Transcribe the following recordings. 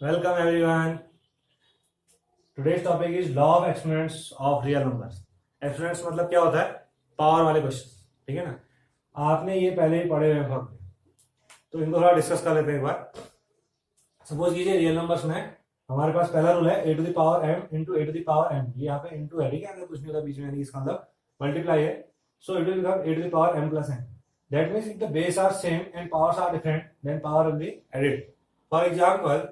Welcome everyone. Today's topic is law of exponents of real numbers. Exponents मतलब क्या होता है? पावर वाले क्वेश्चन, ठीक है ना? आपने ये पहले ही पढ़े हुए हैं, तो इनको थोड़ा डिस्कस कर लेते हैं एक बार। सपोज कीजिए रियल नंबर्स में हमारे पास पहला रूल है a to the power m into a to the power m। ये यहाँ पे इंटू है, ठीक है? अगर कुछ नहीं होता बीच में, यानी इसका मतलब मल्टीप्लाई है। So it will become a to the power m plus n। That means if the base are same and powers are different then power will be added. For example,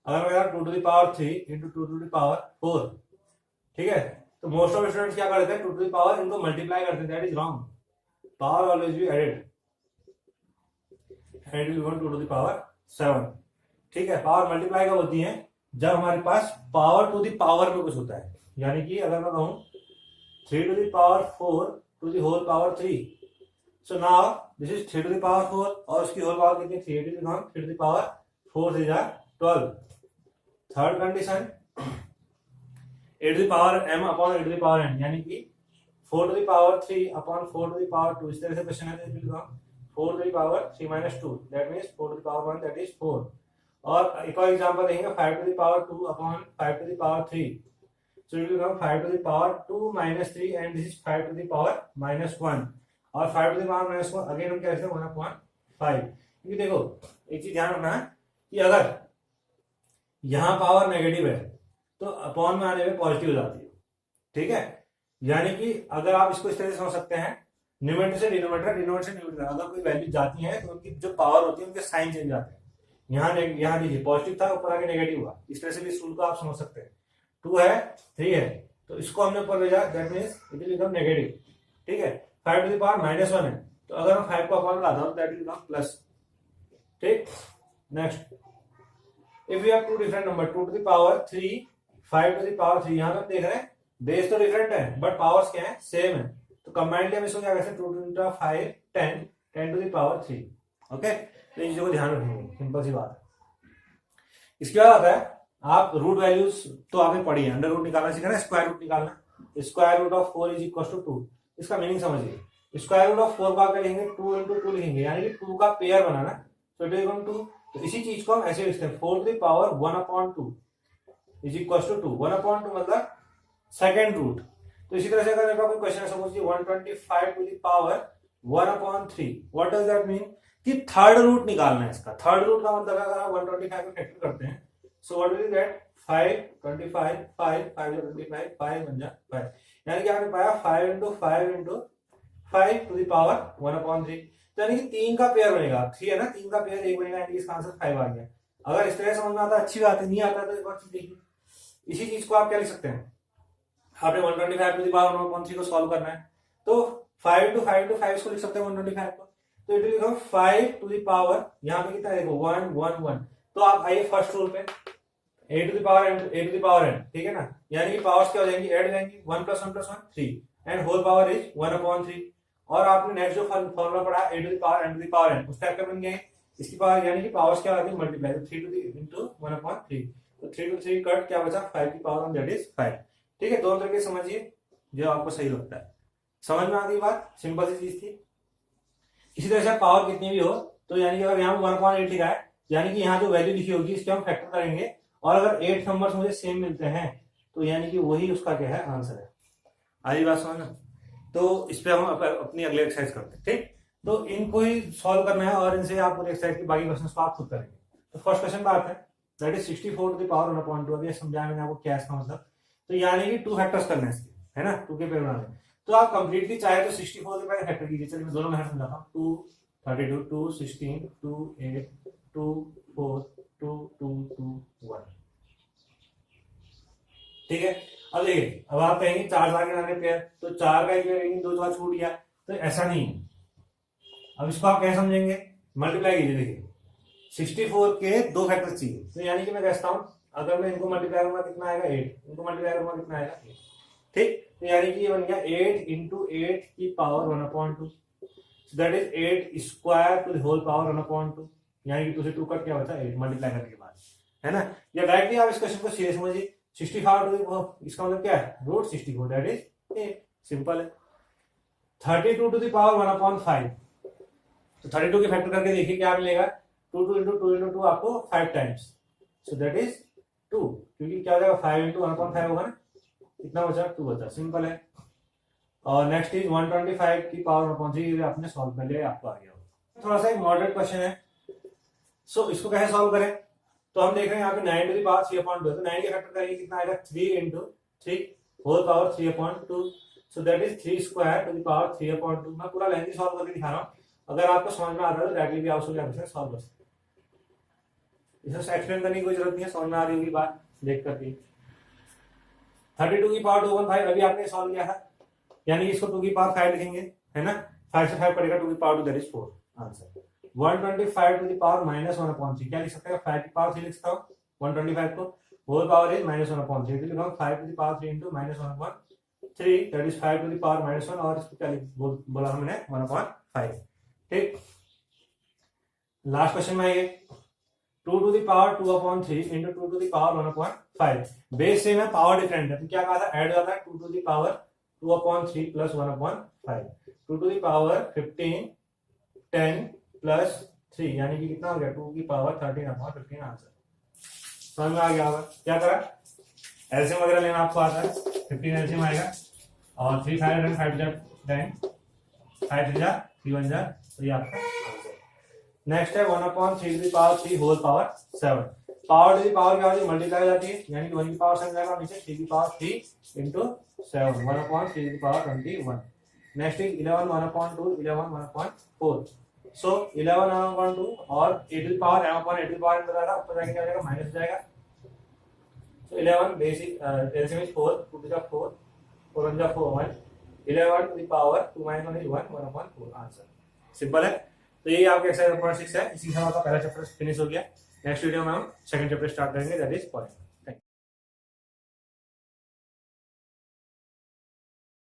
अगर मैं two to the power 3 into two to the power 4, ठीक है? तो most of students क्या करते हैं, two to the power इनको multiply करते हैं। That is wrong. Power always be added and will go two to the power 7, ठीक है? पावर मल्टीप्लाई कब होती है? जब हमारे पास पावर टू द पावर में कुछ होता है। यानी कि अगर मैं कहूं 3 to the power 4 to the whole power 3, so now this is 3 to the power 4 और उसकी होल पावर कितनी? 3 टू द पावर 4 से 12। Third condition, a to the power m upon a to the power n, यानी कि 4 to the power 3 upon 4 to the power 2। इस तरह से question है, 4 to the power 3 minus 2, that means 4 to the power 1, that is 4। और एक और example देंगे, 5 to the power 2 upon 5 to the power 3, so it will become 5 to the power 2 minus 3 and this is 5 to the power minus 1। और 5 to the power minus 1 again हम क्या लिखते हैं 1 upon 5। क्योंकि देखो एक चीज ध्यान रखना है कि अगर यहां पावर नेगेटिव है तो अपॉन में आने में पॉजिटिव हो जाती है, ठीक है? यानी कि अगर आप इसको इस तरह से समझ सकते हैं, न्यूमरेटर से डिनोमिनेटर, डिनोमिनेटर से न्यूमरेटर, अगर कोई वैल्यू जाती है तो उनकी जो पावर होती है उनके साइन चेंज जाते हैं। यहाँ देखिए पॉजिटिव था, ऊपर आके नेगेटिव हुआ। इस तरह से भी इस रूल को आप समझ सकते हैं। 2 है 3 है तो इसको हमने ऊपर भेजा, that means it will become negative, ठीक है? 5 टू द पावर माइनस 1 है तो अगर हम 5 को अपॉन में लाता हूं दैट विल बिकम प्लस, ठीक? Next, if we have two different number 2 to the power 3 5 to the power 3, यहां पे हम देख रहे हैं बेस तो डिफरेंट है बट पावर्स क्या है? सेम है। तो कंबाइंडली हम इसको क्या कहते हैं 2 into 5 10 10 to the power 3। Okay, तो इन चीजों को ध्यान रखेंगे, सिंपल सी बात है। इसके बाद आता है आप रूट वैल्यूज तो आपने पढ़ी है, अंडर रूट निकालना सीखा ना, स्क्वायर रूट निकालना। Square root of 4 is equal to 2। इसका मीनिंग समझिए, स्क्वायर रूट ऑफ 4 का क्या लिखेंगे? 2 into 2 लिखेंगे, यानी कि 2 का पेयर बनाना। So it is equal to, तो इसी चीज को हम ऐसे लिखते हैं 4 to the power 1 upon 2 is equal to 2। 1 upon 2 मतलब सेकेंड रूट। तो इसी तरह से अगर मेरे पास कोई क्वेश्चन है, suppose 125 to the power 1 upon 3, what does that mean? कि थर्ड रूट निकालना है इसका। थर्ड रूट का मतलब अगर आप 125 को फैक्टर करते हैं, सो व्हाट विल गेट 5 25 5 5 25 5 बन जा 5, यानी कि आपने पाया 5 into 5 into 5 to the power 1 upon 3। तो यानी कि 3 का पेयर बनेगा, 3 है ना, 3 का पेयर 1 बनेगा, यानी इसका आंसर 5 आ गया। अगर इस तरह समझ में आता है अच्छी बात है, नहीं आता तो एक और चीज देखिए, इसी चीज को आप क्या लिख सकते हैं, आपने 125 टू द पावर 1/3 को सॉल्व करना है तो 5 to 5 to 5 इसको लिख सकते हैं 125 को। तो it will become 5 to the power, यहाँ पे कितना है देखो 1 1 1। तो आप आइए फर्स्ट रूल पे, a to the power n, a to the power n, ठीक है ना? यानी कि पावर्स क्या हो जाएंगी? ऐड हो जाएंगी। 1 + 1 + 1 3 एंड होल पावर इज 1/3। और आपने नेक्स्ट जो फॉर्मूला पढ़ा a to the power n to the power n, उस टाइप का बन गया इसकी पावर, यानी कि पावर्स क्या आती है? मल्टीप्लाई। 3 टू द इनटू 1/3, तो 3 to 3 कट, क्या बचा? 5 की पावर 1, दैट इज 5। ठीक है, दोनों तरीके समझिए जो आपको सही लगता है। समझ में आ गई बात? सिंपल सी चीज थी। इसी तरह से पावर कितनी भी हो, तो यानी कि अगर यहाँ 1/8 लिखा है, यानी कि यहाँ जो वैल्यू लिखी होगी इसके हम फैक्टर करेंगे, और अगर 8 नंबर्स मुझे सेम मिलते हैं तो यानी कि वही उसका क्या है? आंसर है। आई बात समझना? तो इस पे हम अपनी अगले एक्सरसाइज करते हैं, ठीक? तो इनको ही सॉल्व करना है और इनसे आप पूरे एक्सरसाइज की बाकी क्वेश्चन को आप खुद करेंगे। तो फर्स्ट क्वेश्चन बात है, that is 64 to the power 1/2। अभी समझाया मैंने आपको क्या इसका मतलब। तो यानी कि 2 फैक्टर्स करने हैं इसके, है ना? 2 के पेयर बनाने। तो आप कंप्लीटली चाहे तो 64 के पहले फैक्टर कीजिए। चलिए मैं दोनों मेथड समझाता हूँ। 2 32 2 16 2 8 2 4 2 2 2 1, ठीक है? अब देखिए, अब आप कहेंगे 4 के लाने पेयर, तो 4 का एक पेयर कहेंगे 2 बार छूट गया, तो ऐसा नहीं है। अब इसको आप कैसे समझेंगे? मल्टीप्लाई कीजिए। देखिए 64 के 2 फैक्टर चाहिए, तो यानी कि मैं कहता हूं अगर मैं इनको मल्टीप्लाई करूंगा कितना आएगा? 8। इनको मल्टीप्लाई करूंगा कितना आएगा? 8। ठीक, तो यानी कि ये बन गया 8 into 8 की power 1/2, that is 8 square to the whole power 1/2, यानी कि 2 से 2 कट क्या बचा? 8 मल्टीप्लाई करने के बाद, है ना? या डायरेक्टली आप इस क्वेश्चन को सीधे समझिए, 65 इसका मतलब क्या है? √64, दैट इज 8। सिंपल है। 32 टू द पावर 1/5, तो 32 के फैक्टर करके देखिए क्या मिलेगा? 2 into 2 into 2 आपको 5 टाइम्स, सो दैट इज 2, क्योंकि क्या हो जाएगा 5 इंटू 1/5 होगा ना, कितना बचा 2 बचा, सिंपल है। और नेक्स्ट इज 125 की पावर 1/3, आपने सॉल्व कर लिया, आपको आ गया होगा। थोड़ा सा एक मॉडरेट क्वेश्चन है, सो इसको कैसे सॉल्व करें, तो हम देख रहे हैं यहाँ पे 9 टू द पावर 3/2, तो 9 के फैक्टर करेंगे कितना आएगा 3 into 3 whole power 3/2, so that is 3 square to the power 3/2। मैं पूरा लेंथी सॉल्व करके दिखा रहा हूँ, अगर आपको समझ में आ रहा है तो डायरेक्टली भी आप उसको क्या कर सकते हैं, सॉल्व कर सकते हैं। इसे एक्सप्लेन करने की कोई जरूरत नहीं है, समझ में आ रही होगी बात देख करके। 32 की पावर 2/5 अभी आपने सॉल्व किया था, यानी इसको 2 की पावर 5 लिखेंगे, है ना, 5 से 5 पड़ेगा 2 की power 2 that is 4 answer. 125 to the power -1/3, क्या लिख सकते हैं, 5 की पावर 3 लिख सकता हूँ, 125 को होल पावर इज -1/3, लिखा हूँ 5 to the power 3 into -1/3 that is 5 to the power -1, और इसको क्या बोला हमने 1/5। ठीक, लास्ट क्वेश्चन में आइए, 2 to the power 2/3 into 2 to the power 1/5, base same है, पावर डिफरेंट है, तो क्या कहा था, ऐड जाता है 2 to the power 2/3 plus 1/5, 2 to the power 15 10 plus 3, यानी कि कितना हो गया 2 की पावर 13/15 आंसर। समझ में आ गया होगा क्या करा, एलसीएम वगैरह लेना आपको आता है, 15 एलसीएम आएगा और 3 5 10 5 10 5 3 3 1 तो ये आपका आंसर। नेक्स्ट है 1/3 की power 3 whole power 7, power to the power क्या होती है, मल्टीप्लाई हो जाती है, यानी कि 1 की पावर 7 जाएगा, नीचे 3 की पावर 3 इंटू 7, 1/3 की पावर 21। नेक्स्ट इज 11 1/2 11 1/4, सो 11 1/2 और 8 की पावर m/8 की पावर बता रहा, ऊपर जाके क्या हो जाएगा माइनस हो जाएगा, so 11 basic LCM is 4, 2 to the 4 4 1 4 1, 11 to the power 2 - 1 is 1 1/4 answer. Simple है, तो ये आपका एक्सरसाइज नंबर 6 है, इसी के साथ आपका पहला चैप्टर फिनिश हो गया। नेक्स्ट वीडियो में हम सेकंड चैप्टर स्टार्ट करेंगे, दैट इज पॉइंट।